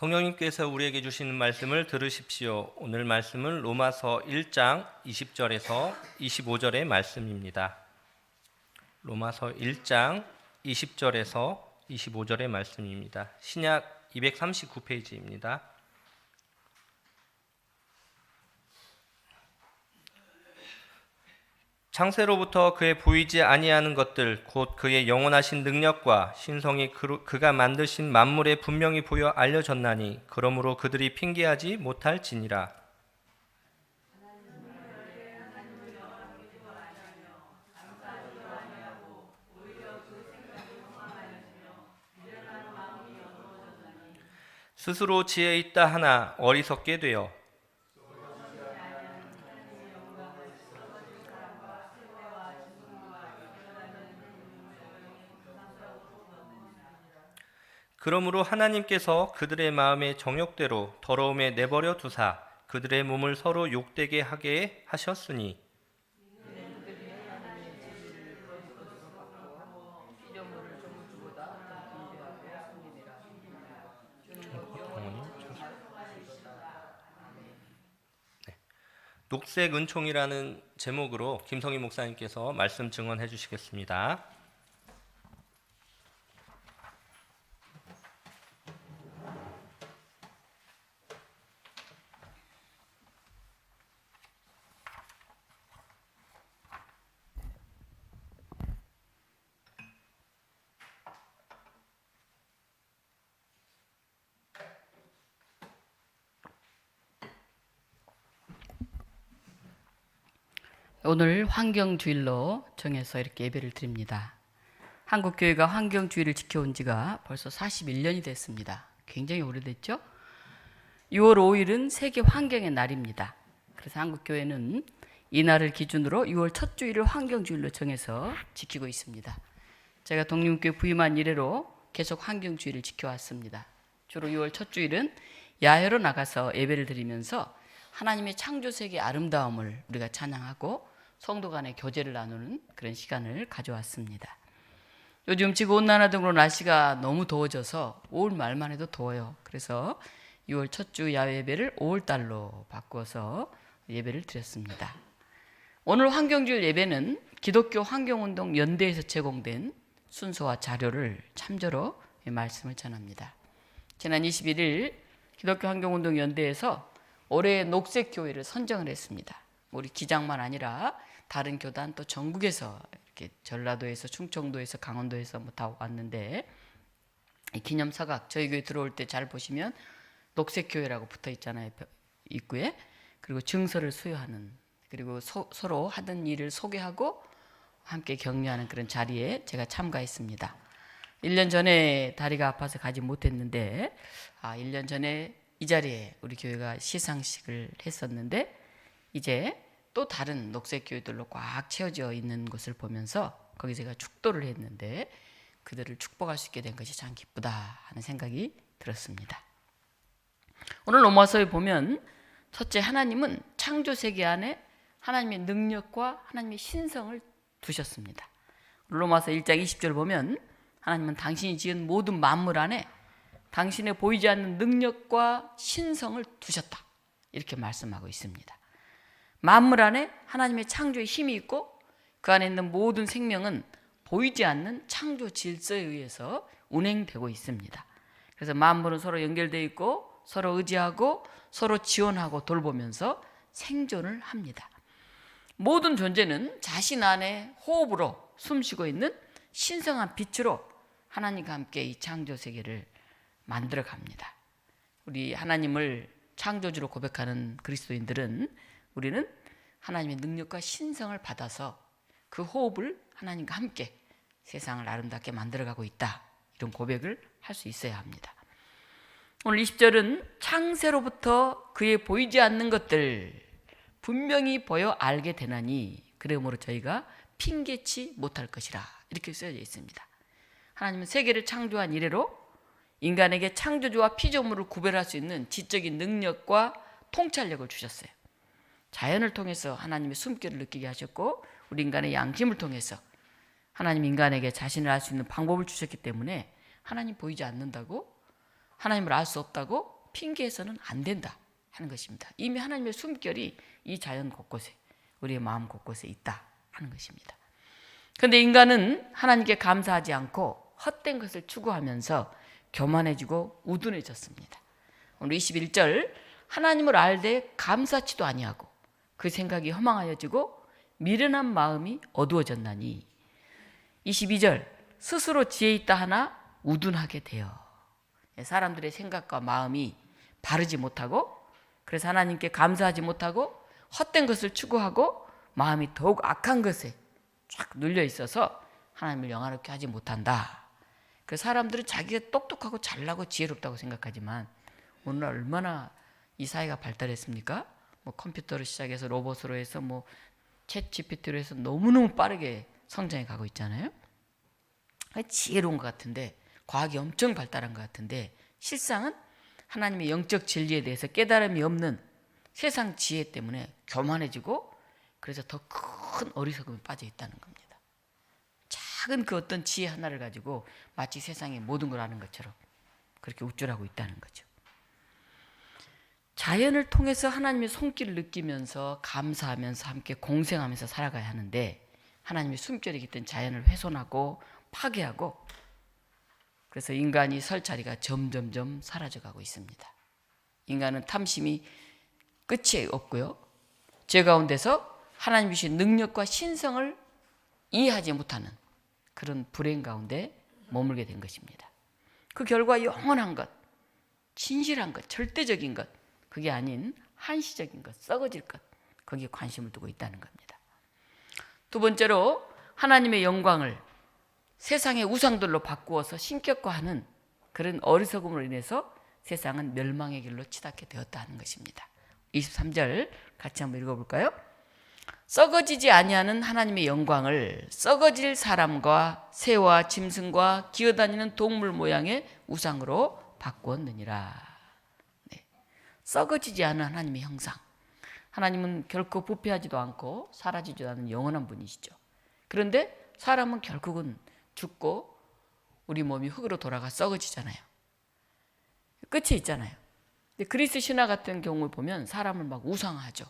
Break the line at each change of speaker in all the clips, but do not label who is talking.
성령님께서 우리에게 주시는 말씀을 들으십시오. 오늘 말씀은 로마서 1장 20절에서 25절의 말씀입니다. 로마서 1장 20절에서 25절의 말씀입니다. 신약 239페이지입니다. 창세로부터 그의 보이지 아니하는 것들 곧 그의 영원하신 능력과 신성이 그가 만드신 만물에 분명히 보여 알려졌나니 그러므로 그들이 핑계하지 못할지니라. 스스로 지혜 있다 하나 어리석게 되어 그러므로 하나님께서 그들의 마음의 정욕대로 더러움에 내버려 두사 그들의 몸을 서로 욕되게 하게 하셨으니 녹색 은총이라는 제목으로 김성희 목사님께서 말씀 증언해 주시겠습니다.
오늘 환경주일로 정해서 이렇게 예배를 드립니다. 한국교회가 환경주의를 지켜온 지가 벌써 41년이 됐습니다. 굉장히 오래됐죠? 6월 5일은 세계 환경의 날입니다. 그래서 한국교회는 이 날을 기준으로 6월 첫 주일을 환경주일로 정해서 지키고 있습니다. 제가 독립교회 부임한 이래로 계속 환경주의를 지켜왔습니다. 주로 6월 첫 주일은 야외로 나가서 예배를 드리면서 하나님의 창조세계의 아름다움을 우리가 찬양하고 성도 간의 교제를 나누는 그런 시간을 가져왔습니다. 요즘 지구온난화 등으로 날씨가 너무 더워져서 5월 말만 해도 더워요. 그래서 6월 첫 주 야외 예배를 5월달로 바꾸어서 예배를 드렸습니다. 오늘 환경주일 예배는 기독교 환경운동 연대에서 제공된 순서와 자료를 참조로 말씀을 전합니다. 지난 21일 기독교 환경운동 연대에서 올해의 녹색교회를 선정을 했습니다. 우리 기장만 아니라 다른 교단 또 전국에서 이렇게 전라도에서 충청도에서 강원도에서 뭐 다 왔는데 이 기념사각 저희 교회 들어올 때 잘 보시면 녹색교회라고 붙어 있잖아요. 입구에. 그리고 증서를 수여하는 그리고 서로 하던 일을 소개하고 함께 격려하는 그런 자리에 제가 참가했습니다. 1년 전에 다리가 아파서 가지 못했는데 1년 전에 이 자리에 우리 교회가 시상식을 했었는데 이제 또 다른 녹색교회들로 꽉 채워져 있는 것을 보면서 거기 제가 축도를 했는데 그들을 축복할 수 있게 된 것이 참 기쁘다 하는 생각이 들었습니다. 오늘 로마서에 보면 첫째 하나님은 창조세계 안에 하나님의 능력과 하나님의 신성을 두셨습니다. 로마서 1장 20절 보면 하나님은 당신이 지은 모든 만물 안에 당신의 보이지 않는 능력과 신성을 두셨다 이렇게 말씀하고 있습니다. 만물 안에 하나님의 창조의 힘이 있고 그 안에 있는 모든 생명은 보이지 않는 창조 질서에 의해서 운행되고 있습니다. 그래서 만물은 서로 연결되어 있고 서로 의지하고 서로 지원하고 돌보면서 생존을 합니다. 모든 존재는 자신 안에 호흡으로 숨쉬고 있는 신성한 빛으로 하나님과 함께 이 창조 세계를 만들어 갑니다. 우리 하나님을 창조주로 고백하는 그리스도인들은 우리는 하나님의 능력과 신성을 받아서 그 호흡을 하나님과 함께 세상을 아름답게 만들어가고 있다. 이런 고백을 할 수 있어야 합니다. 오늘 20절은 창세로부터 그의 보이지 않는 것들 분명히 보여 알게 되나니 그러므로 저희가 핑계치 못할 것이라 이렇게 쓰여져 있습니다. 하나님은 세계를 창조한 이래로 인간에게 창조주와 피조물을 구별할 수 있는 지적인 능력과 통찰력을 주셨어요. 자연을 통해서 하나님의 숨결을 느끼게 하셨고 우리 인간의 양심을 통해서 하나님 인간에게 자신을 알 수 있는 방법을 주셨기 때문에 하나님 보이지 않는다고 하나님을 알 수 없다고 핑계해서는 안 된다 하는 것입니다. 이미 하나님의 숨결이 이 자연 곳곳에, 우리의 마음 곳곳에 있다 하는 것입니다. 그런데 인간은 하나님께 감사하지 않고 헛된 것을 추구하면서 교만해지고 우둔해졌습니다. 오늘 21절, 하나님을 알되 감사치도 아니하고 그 생각이 허망하여지고 미련한 마음이 어두워졌나니. 22절, 스스로 지혜 있다 하나 우둔하게 되어. 사람들의 생각과 마음이 바르지 못하고, 그래서 하나님께 감사하지 못하고 헛된 것을 추구하고 마음이 더욱 악한 것에 쫙 눌려 있어서 하나님을 영화롭게 하지 못한다. 그래서 사람들은 자기가 똑똑하고 잘나고 지혜롭다고 생각하지만 오늘날 얼마나 이 사회가 발달했습니까? 뭐 컴퓨터로 시작해서 로봇으로 해서 뭐 챗 GPT로 해서 너무너무 빠르게 성장해 가고 있잖아요. 지혜로운 것 같은데, 과학이 엄청 발달한 것 같은데 실상은 하나님의 영적 진리에 대해서 깨달음이 없는 세상 지혜 때문에 교만해지고, 그래서 더 큰 어리석음에 빠져 있다는 겁니다. 작은 그 어떤 지혜 하나를 가지고 마치 세상의 모든 걸 아는 것처럼 그렇게 우쭐하고 있다는 거죠. 자연을 통해서 하나님의 손길을 느끼면서 감사하면서 함께 공생하면서 살아가야 하는데, 하나님의 숨결이 깃든 자연을 훼손하고 파괴하고, 그래서 인간이 설 자리가 점점점 사라져가고 있습니다. 인간은 탐심이 끝이 없고요, 죄 가운데서 하나님 주신 능력과 신성을 이해하지 못하는 그런 불행 가운데 머물게 된 것입니다. 그 결과 영원한 것, 진실한 것, 절대적인 것, 그게 아닌 한시적인 것, 썩어질 것, 거기에 관심을 두고 있다는 겁니다. 두 번째로, 하나님의 영광을 세상의 우상들로 바꾸어서 신격화하는 그런 어리석음으로 인해서 세상은 멸망의 길로 치닫게 되었다는 것입니다. 23절 같이 한번 읽어볼까요? 썩어지지 아니하는 하나님의 영광을 썩어질 사람과 새와 짐승과 기어다니는 동물 모양의 우상으로 바꾸었느니라. 네. 썩어지지 않은 하나님의 형상. 하나님은 결코 부패하지도 않고 사라지지도 않는 영원한 분이시죠. 그런데 사람은 결국은 죽고 우리 몸이 흙으로 돌아가 썩어지잖아요. 끝이 있잖아요. 근데 그리스 신화 같은 경우를 보면 사람을 막 우상화하죠.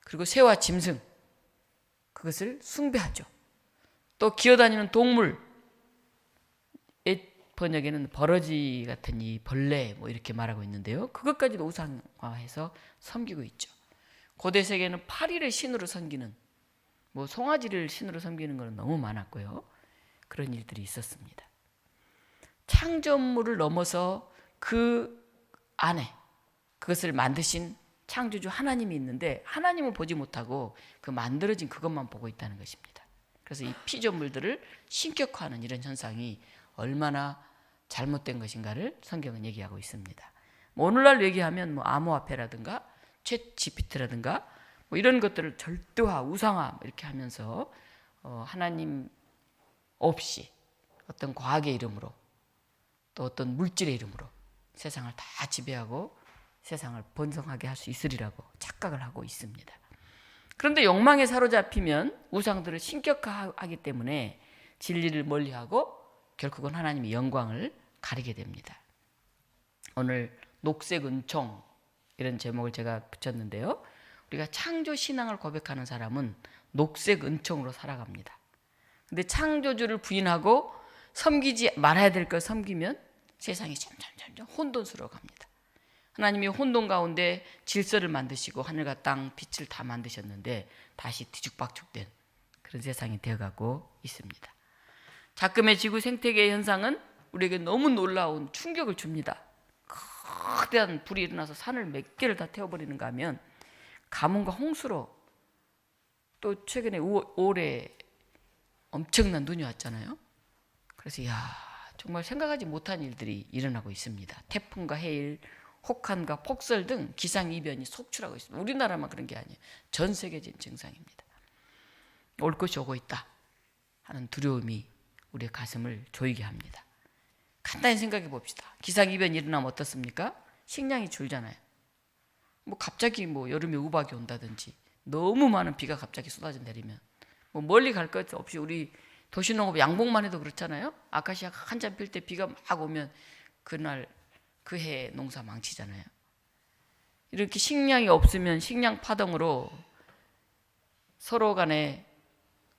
그리고 새와 짐승, 그것을 숭배하죠. 또 기어다니는 동물, 번역에는 버러지 같은 이 벌레 뭐 이렇게 말하고 있는데요, 그것까지도 우상화해서 섬기고 있죠. 고대 세계는 파리를 신으로 섬기는, 뭐 송아지를 신으로 섬기는 것은 너무 많았고요. 그런 일들이 있었습니다. 창조물을 넘어서 그 안에 그것을 만드신 창조주 하나님이 있는데, 하나님을 보지 못하고 그 만들어진 그것만 보고 있다는 것입니다. 그래서 이 피조물들을 신격화하는 이런 현상이 얼마나 잘못된 것인가를 성경은 얘기하고 있습니다. 뭐 오늘날 얘기하면 뭐 암호화폐라든가 챗 GPT라든가 뭐 이런 것들을 절대화, 우상화 이렇게 하면서 하나님 없이 어떤 과학의 이름으로 또 어떤 물질의 이름으로 세상을 다 지배하고 세상을 번성하게 할 수 있으리라고 착각을 하고 있습니다. 그런데 욕망에 사로잡히면 우상들을 신격화하기 때문에 진리를 멀리하고 결국은 하나님의 영광을 가리게 됩니다. 오늘 녹색 은총 이런 제목을 제가 붙였는데요, 우리가 창조 신앙을 고백하는 사람은 녹색 은총으로 살아갑니다. 근데 창조주를 부인하고 섬기지 말아야 될 걸 섬기면 세상이 점점 혼돈스러워 갑니다. 하나님이 혼돈 가운데 질서를 만드시고 하늘과 땅, 빛을 다 만드셨는데 다시 뒤죽박죽된 그런 세상이 되어가고 있습니다. 작금의 지구 생태계의 현상은 우리에게 너무 놀라운 충격을 줍니다. 거대한 불이 일어나서 산을 몇 개를 다 태워버리는가 하면 가뭄과 홍수로, 또 최근에 올해 엄청난 눈이 왔잖아요. 그래서 정말 생각하지 못한 일들이 일어나고 있습니다. 태풍과 해일, 혹한과 폭설 등 기상이변이 속출하고 있습니다. 우리나라만 그런 게 아니에요. 전 세계적인 증상입니다. 올 것이 오고 있다 하는 두려움이 우리의 가슴을 조이게 합니다. 간단히 생각해 봅시다. 기상이변이 일어나면 어떻습니까? 식량이 줄잖아요. 뭐 갑자기 뭐 여름에 우박이 온다든지 너무 많은 비가 갑자기 쏟아져 내리면 뭐 멀리 갈 것 없이 우리 도시농업 양봉만 해도 그렇잖아요. 아카시아가 한참 필 때 비가 막 오면 그날 그 해 농사 망치잖아요. 이렇게 식량이 없으면 식량 파동으로 서로 간에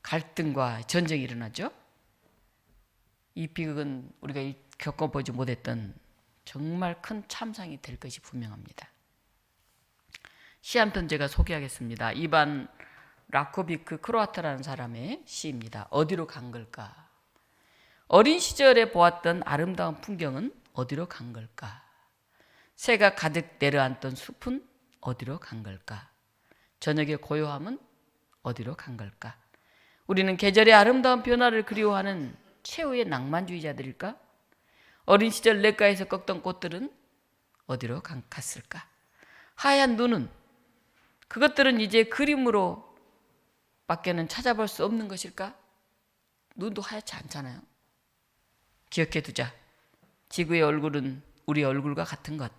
갈등과 전쟁이 일어나죠. 이 비극은 우리가 겪어보지 못했던 정말 큰 참상이 될 것이 분명합니다. 시 한 편 제가 소개하겠습니다. 이반 라코비크 크로아트라는 사람의 시입니다. 어디로 간 걸까? 어린 시절에 보았던 아름다운 풍경은 어디로 간 걸까? 새가 가득 내려앉던 숲은 어디로 간 걸까? 저녁의 고요함은 어디로 간 걸까? 우리는 계절의 아름다운 변화를 그리워하는 최후의 낭만주의자들일까? 어린 시절 냇가에서 꺾던 꽃들은 어디로 갔을까? 하얀 눈은, 그것들은 이제 그림으로 밖에는 찾아볼 수 없는 것일까? 눈도 하얗지 않잖아요. 기억해 두자. 지구의 얼굴은 우리 얼굴과 같은 것.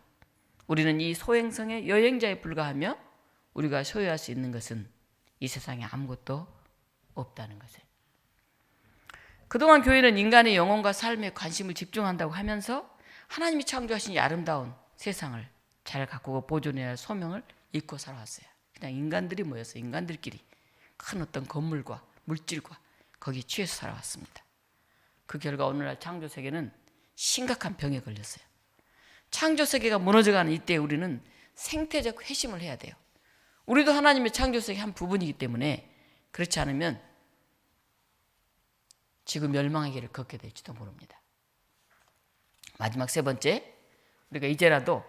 우리는 이 소행성의 여행자에 불과하며 우리가 소유할 수 있는 것은 이 세상에 아무것도 없다는 것을. 그동안 교회는 인간의 영혼과 삶에 관심을 집중한다고 하면서 하나님이 창조하신 이 아름다운 세상을 잘 가꾸고 보존해야 할 소명을 잊고 살아왔어요. 그냥 인간들이 모여서 인간들끼리 큰 어떤 건물과 물질과 거기에 취해서 살아왔습니다. 그 결과 오늘날 창조세계는 심각한 병에 걸렸어요. 창조세계가 무너져가는 이때 우리는 생태적 회심을 해야 돼요. 우리도 하나님의 창조세계 한 부분이기 때문에 그렇지 않으면 지구 멸망의 길을 걷게 될지도 모릅니다. 마지막 세 번째, 우리가 이제라도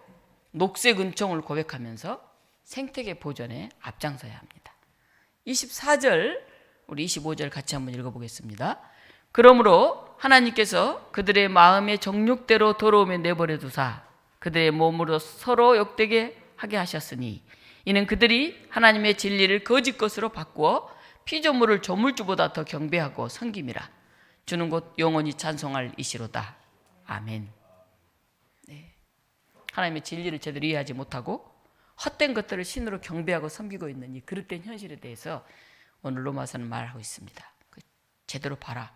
녹색 은총을 고백하면서 생태계 보존에 앞장서야 합니다. 24절, 우리 25절 같이 한번 읽어보겠습니다. 그러므로 하나님께서 그들의 마음의 정욕대로 더러움에 내버려 두사 그들의 몸으로 서로 욕되게 하게 하셨으니 이는 그들이 하나님의 진리를 거짓 것으로 바꾸어 피조물을 조물주보다 더 경배하고 섬김이라. 주는 곧 영원히 찬송할 이시로다. 아멘. 네. 하나님의 진리를 제대로 이해하지 못하고 헛된 것들을 신으로 경배하고 섬기고 있는 이 그릇된 현실에 대해서 오늘 로마서는 말하고 있습니다. 제대로 봐라.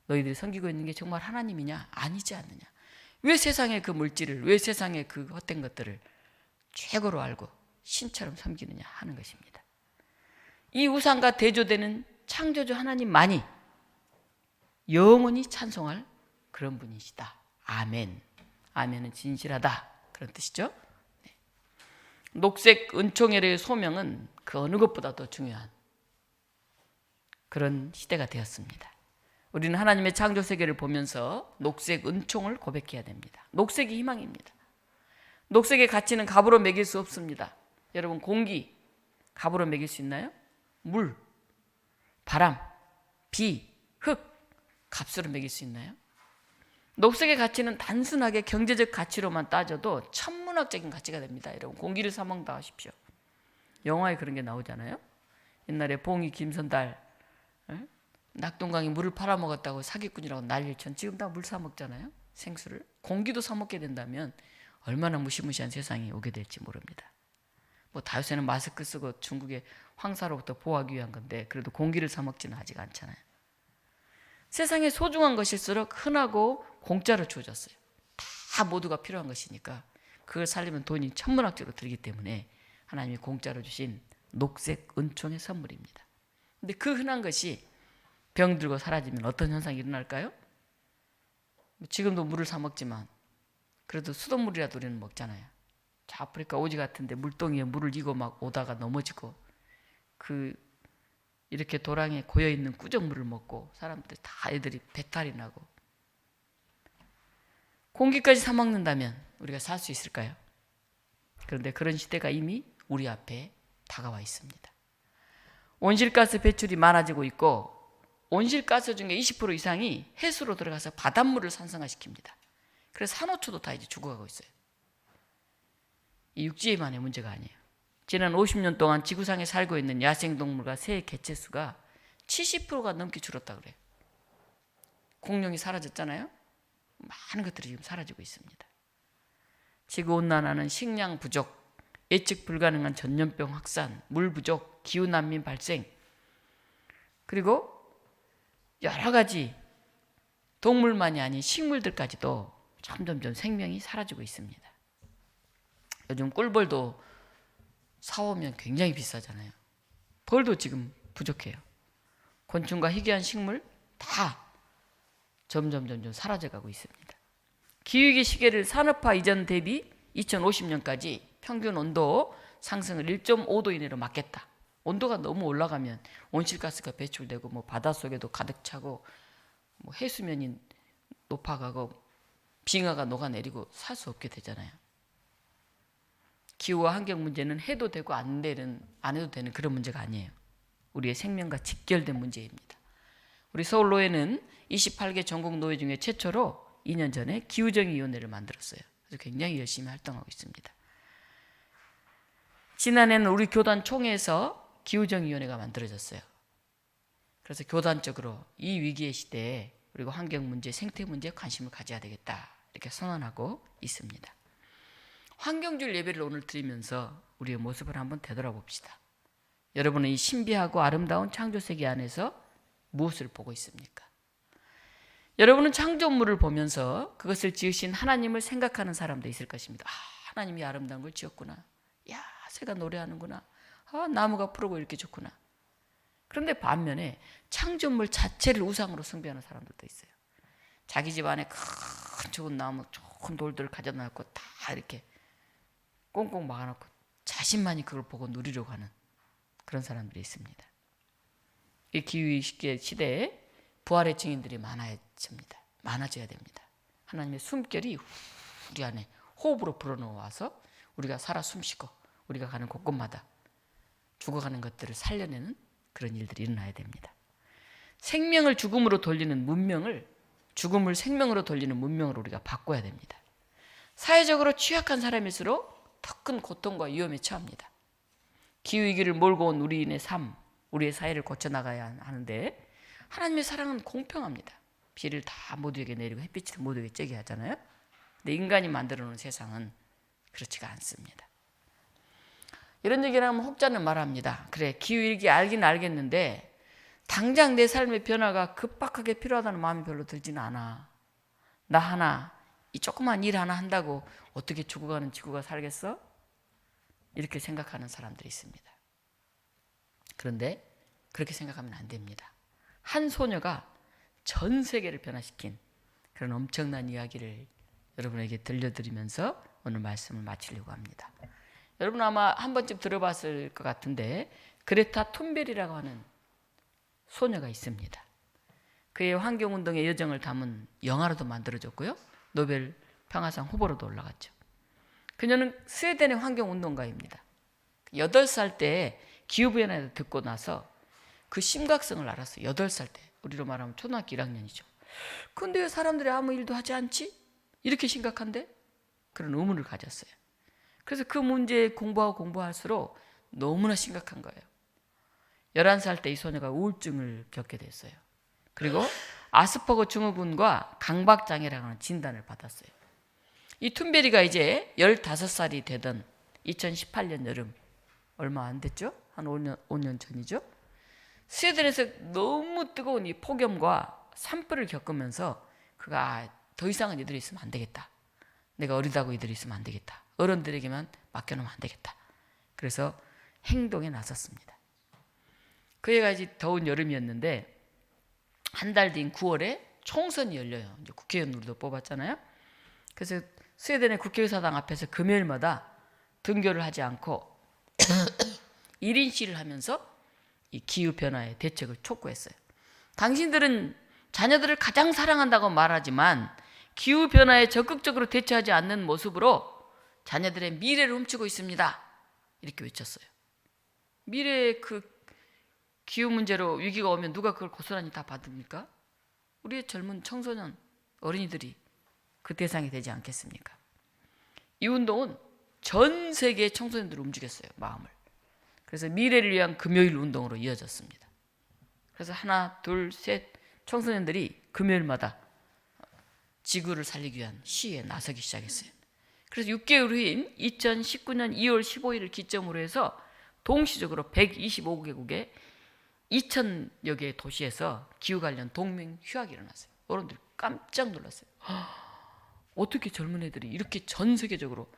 너희들이 섬기고 있는 게 정말 하나님이냐? 아니지 않느냐? 왜 세상의 그 물질을, 왜 세상의 그 헛된 것들을 최고로 알고 신처럼 섬기느냐 하는 것입니다. 이 우상과 대조되는 창조주 하나님만이 영원히 찬송할 그런 분이시다. 아멘. 아멘은 진실하다. 그런 뜻이죠. 네. 녹색 은총의 소명은 그 어느 것보다 더 중요한 그런 시대가 되었습니다. 우리는 하나님의 창조 세계를 보면서 녹색 은총을 고백해야 됩니다. 녹색이 희망입니다. 녹색의 가치는 값으로 매길 수 없습니다. 여러분, 공기 값으로 매길 수 있나요? 물, 바람, 비, 흙 값으로 매길 수 있나요? 녹색의 가치는 단순하게 경제적 가치로만 따져도 천문학적인 가치가 됩니다. 여러분, 공기를 사 먹다 하십시오. 영화에 그런 게 나오잖아요. 옛날에 봉이 김선달 낙동강에 물을 팔아먹었다고 사기꾼이라고 난리를 쳤. 지금 다 물 사 먹잖아요. 생수를. 공기도 사 먹게 된다면 얼마나 무시무시한 세상이 오게 될지 모릅니다. 뭐 다요새는 마스크 쓰고 중국의 황사로부터 보호하기 위한 건데 그래도 공기를 사 먹지는 아직 않잖아요. 세상에 소중한 것일수록 흔하고 공짜로 주어졌어요. 다 모두가 필요한 것이니까 그걸 살리면 돈이 천문학적으로 들기 때문에 하나님이 공짜로 주신 녹색 은총의 선물입니다. 근데 그 흔한 것이 병들고 사라지면 어떤 현상이 일어날까요? 지금도 물을 사 먹지만 그래도 수돗물이라도 우리는 먹잖아요. 저 아프리카 오지 같은데 물동이에 물을 이고 막 오다가 넘어지고 그 이렇게 도랑에 고여있는 꾸정물을 먹고 사람들 다 애들이 배탈이 나고 공기까지 사 먹는다면 우리가 살 수 있을까요? 그런데 그런 시대가 이미 우리 앞에 다가와 있습니다. 온실가스 배출이 많아지고 있고 온실가스 중에 20% 이상이 해수로 들어가서 바닷물을 산성화시킵니다. 그래서 산호초도 다 이제 죽어가고 있어요. 이 육지에만의 문제가 아니에요. 지난 50년 동안 지구상에 살고 있는 야생동물과 새 개체수가 70%가 넘게 줄었다 그래요. 공룡이 사라졌잖아요. 많은 것들이 지금 사라지고 있습니다. 지구온난화는 식량 부족, 예측 불가능한 전염병 확산, 물 부족, 기후난민 발생, 그리고 여러 가지 동물만이 아닌 식물들까지도 점점점 생명이 사라지고 있습니다. 요즘 꿀벌도 사오면 굉장히 비싸잖아요. 벌도 지금 부족해요. 곤충과 희귀한 식물 다 점점 사라져가고 있습니다. 기후위기 시계를 산업화 이전 대비 2050년까지 평균 온도 상승을 1.5도 이내로 막겠다. 온도가 너무 올라가면 온실가스가 배출되고 뭐 바닷속에도 가득 차고 뭐 해수면이 높아가고 빙하가 녹아내리고 살 수 없게 되잖아요. 기후와 환경 문제는 해도 되고 안 해도 되는 그런 문제가 아니에요. 우리의 생명과 직결된 문제입니다. 우리 서울노회는 28개 전국 노회 중에 최초로 2년 전에 기후정의위원회를 만들었어요. 그래서 굉장히 열심히 활동하고 있습니다. 지난해는 우리 교단 총회에서 기후정의위원회가 만들어졌어요. 그래서 교단적으로 이 위기의 시대에 그리고 환경 문제, 생태 문제에 관심을 가져야 되겠다 이렇게 선언하고 있습니다. 환경주일 예배를 오늘 드리면서 우리의 모습을 한번 되돌아봅시다. 여러분은 이 신비하고 아름다운 창조세계 안에서 무엇을 보고 있습니까? 여러분은 창조물을 보면서 그것을 지으신 하나님을 생각하는 사람도 있을 것입니다. 하나님이 아름다운 걸 지었구나. 야, 새가 노래하는구나. 나무가 푸르고 이렇게 좋구나. 그런데 반면에 창조물 자체를 우상으로 숭배하는 사람들도 있어요. 자기 집안에 큰 좋은 나무, 좋은 돌들을 가져다 놓고 다 이렇게 꽁꽁 막아놓고 자신만이 그걸 보고 누리려고 하는 그런 사람들이 있습니다. 이 기후위기 시대에 부활의 증인들이 많아져야 됩니다. 하나님의 숨결이 우리 안에 호흡으로 불어넣어와서 우리가 살아 숨쉬고 우리가 가는 곳곳마다 죽어가는 것들을 살려내는 그런 일들이 일어나야 됩니다. 생명을 죽음으로 돌리는 문명을 죽음을 생명으로 돌리는 문명으로 우리가 바꿔야 됩니다. 사회적으로 취약한 사람일수록 더 큰 고통과 위험에 처합니다. 기후위기를 몰고 온 우리의 삶, 우리의 사회를 고쳐나가야 하는데 하나님의 사랑은 공평합니다. 비를 다 모두에게 내리고 햇빛을 모두에게 쬐게 하잖아요. 근데 인간이 만들어놓은 세상은 그렇지가 않습니다. 이런 얘기를 하면 혹자는 말합니다. 그래, 기후위기 알긴 알겠는데 당장 내 삶의 변화가 급박하게 필요하다는 마음이 별로 들지는 않아. 나 하나, 이 조그만 일 하나 한다고 어떻게 죽어가는 지구가 살겠어? 이렇게 생각하는 사람들이 있습니다. 그런데 그렇게 생각하면 안 됩니다. 한 소녀가 전 세계를 변화시킨 그런 엄청난 이야기를 여러분에게 들려드리면서 오늘 말씀을 마치려고 합니다. 여러분 아마 한 번쯤 들어봤을 것 같은데 그레타 툰베리라고 하는 소녀가 있습니다. 그의 환경운동의 여정을 담은 영화로도 만들어졌고요. 노벨 평화상 후보로도 올라갔죠. 그녀는 스웨덴의 환경운동가입니다. 8살 때 기후변화를 듣고 나서 그 심각성을 알았어요. 8살 때. 우리로 말하면 초등학교 1학년이죠. 근데 왜 사람들이 아무 일도 하지 않지? 이렇게 심각한데? 그런 의문을 가졌어요. 그래서 그 문제에 공부할수록 너무나 심각한 거예요. 11살 때 이 소녀가 우울증을 겪게 됐어요. 그리고 아스퍼거 증후군과 강박장애라고 하는 진단을 받았어요. 이 툰베리가 이제 15살이 되던 2018년 여름, 얼마 안 됐죠? 한 5년 전이죠? 스웨덴에서 너무 뜨거운 이 폭염과 산불을 겪으면서 그가 더 이상은 이들이 있으면 안 되겠다. 내가 어리다고 이들이 있으면 안 되겠다. 어른들에게만 맡겨놓으면 안 되겠다. 그래서 행동에 나섰습니다. 그 해가 이제 더운 여름이었는데 한 달 뒤인 9월에 총선이 열려요. 이제 국회의원으로도 뽑았잖아요. 그래서 스웨덴의 국회의사당 앞에서 금요일마다 등교를 하지 않고 1인 시위를 하면서 이 기후변화의 대책을 촉구했어요. 당신들은 자녀들을 가장 사랑한다고 말하지만 기후변화에 적극적으로 대처하지 않는 모습으로 자녀들의 미래를 훔치고 있습니다. 이렇게 외쳤어요. 미래의 그 기후 문제로 위기가 오면 누가 그걸 고스란히 다 받습니까? 우리의 젊은 청소년, 어린이들이 그 대상이 되지 않겠습니까? 이 운동은 전 세계의 청소년들을 움직였어요. 마음을. 그래서 미래를 위한 금요일 운동으로 이어졌습니다. 그래서 하나, 둘, 셋 청소년들이 금요일마다 지구를 살리기 위한 시위에 나서기 시작했어요. 그래서 6개월 후인 2019년 2월 15일을 기점으로 해서 동시적으로 125개국의 2,000여 개의 도시에서 기후 관련 동맹 휴학이 일어났어요. 어른들이 깜짝 놀랐어요. 어떻게 젊은 애들이 이렇게 전 세계적으로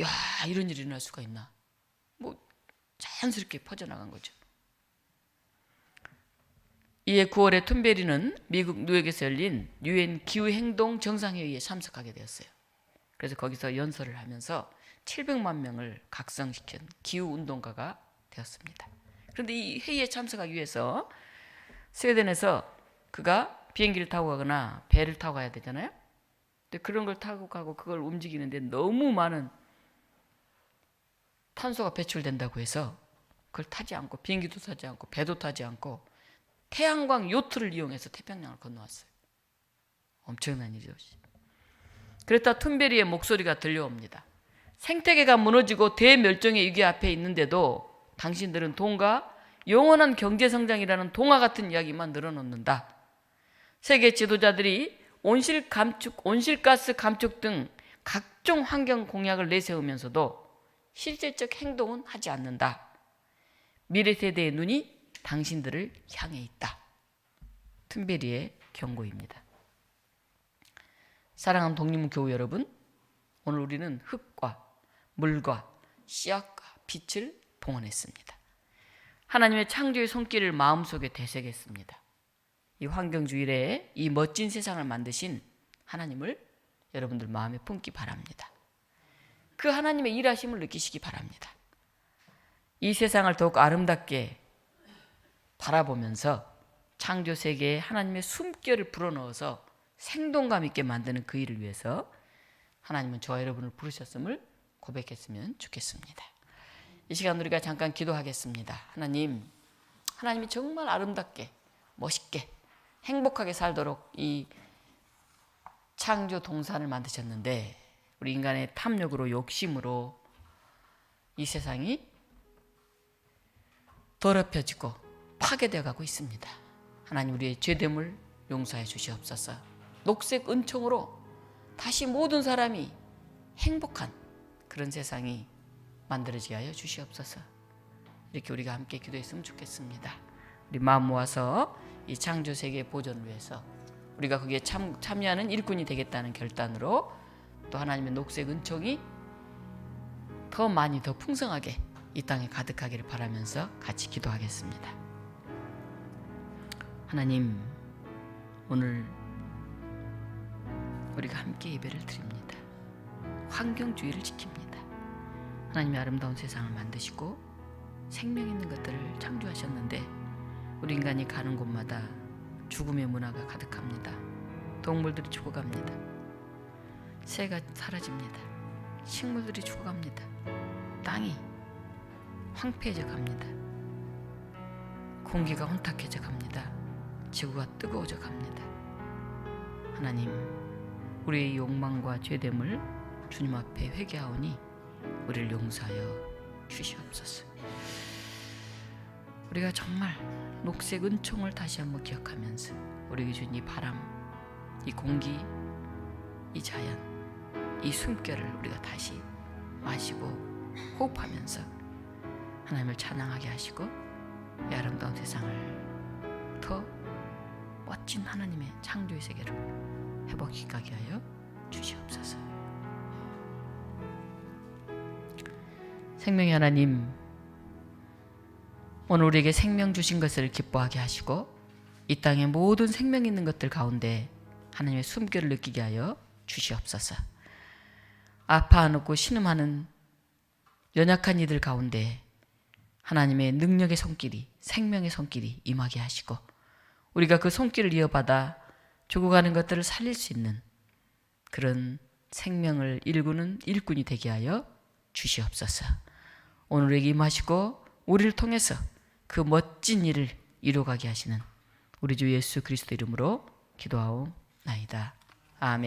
야 이런 일이 일어날 수가 있나? 뭐 자연스럽게 퍼져나간 거죠. 이에 9월에 툰베리는 미국 뉴욕에서 열린 유엔 기후행동 정상회의에 참석하게 되었어요. 그래서 거기서 연설을 하면서 700만 명을 각성시킨 기후운동가가 되었습니다. 그런데 이 회의에 참석하기 위해서 스웨덴에서 그가 비행기를 타고 가거나 배를 타고 가야 되잖아요. 근데 그런 걸 타고 가고 그걸 움직이는데 너무 많은 탄소가 배출된다고 해서 그걸 타지 않고 비행기도 타지 않고 배도 타지 않고 태양광 요트를 이용해서 태평양을 건너왔어요. 엄청난 일이죠. 그랬다 툰베리의 목소리가 들려옵니다. 생태계가 무너지고 대멸종의 위기 앞에 있는데도 당신들은 돈과 영원한 경제성장이라는 동화 같은 이야기만 늘어놓는다. 세계 지도자들이 온실가스 감축 등 각종 환경 공약을 내세우면서도 실질적 행동은 하지 않는다. 미래 세대의 눈이 당신들을 향해 있다. 툰베리의 경고입니다. 사랑하는 독립교우 여러분, 오늘 우리는 흙과 물과 씨앗과 빛을 봉헌했습니다. 하나님의 창조의 손길을 마음속에 되새겼습니다. 이 환경주일에 이 멋진 세상을 만드신 하나님을 여러분들 마음에 품기 바랍니다. 그 하나님의 일하심을 느끼시기 바랍니다. 이 세상을 더욱 아름답게 바라보면서 창조 세계에 하나님의 숨결을 불어넣어서 생동감 있게 만드는 그 일을 위해서 하나님은 저와 여러분을 부르셨음을 고백했으면 좋겠습니다. 이 시간 우리가 잠깐 기도하겠습니다. 하나님이 정말 아름답게 멋있게 행복하게 살도록 이 창조 동산을 만드셨는데 우리 인간의 탐욕으로 욕심으로 이 세상이 더럽혀지고 파괴되어 가고 있습니다. 하나님 우리의 죄됨을 용서해 주시옵소서. 녹색 은총으로 다시 모든 사람이 행복한 그런 세상이 만들어지게 하여 주시옵소서. 이렇게 우리가 함께 기도했으면 좋겠습니다. 우리 마음 모아서 이 창조 세계의 보존을 위해서 우리가 거기에 참여하는 일꾼이 되겠다는 결단으로 또 하나님의 녹색 은총이 더 많이 더 풍성하게 이 땅에 가득하기를 바라면서 같이 기도하겠습니다. 하나님, 오늘 우리가 함께 예배를 드립니다. 환경주의를 지킵니다. 하나님의 아름다운 세상을 만드시고 생명 있는 것들을 창조하셨는데 우리 인간이 가는 곳마다 죽음의 문화가 가득합니다. 동물들이 죽어갑니다. 새가 사라집니다. 식물들이 죽어갑니다. 땅이 황폐해져 갑니다. 공기가 혼탁해져 갑니다. 지구가 뜨거워져 갑니다. 하나님, 우리의 욕망과 죄됨을 주님 앞에 회개하오니 우리를 용서하여 주시옵소서. 우리가 정말 녹색 은총을 다시 한번 기억하면서 우리에게 준 이 바람, 이 공기, 이 자연, 이 숨결을 우리가 다시 마시고 호흡하면서 하나님을 찬양하게 하시고 이 아름다운 세상을 더 멋진 하나님의 창조의 세계로 회복시키게 하여 주시옵소서. 생명의 하나님, 오늘 우리에게 생명 주신 것을 기뻐하게 하시고 이 땅의 모든 생명 있는 것들 가운데 하나님의 숨결을 느끼게 하여 주시옵소서. 아파하고 신음하는 연약한 이들 가운데 하나님의 능력의 손길이, 생명의 손길이 임하게 하시고 우리가 그 손길을 이어받아 죽어가는 것들을 살릴 수 있는 그런 생명을 일구는 일꾼이 되게 하여 주시옵소서. 오늘 우리에게 임하시고 우리를 통해서 그 멋진 일을 이루어가게 하시는 우리 주 예수 그리스도 이름으로 기도하옵나이다. 아멘.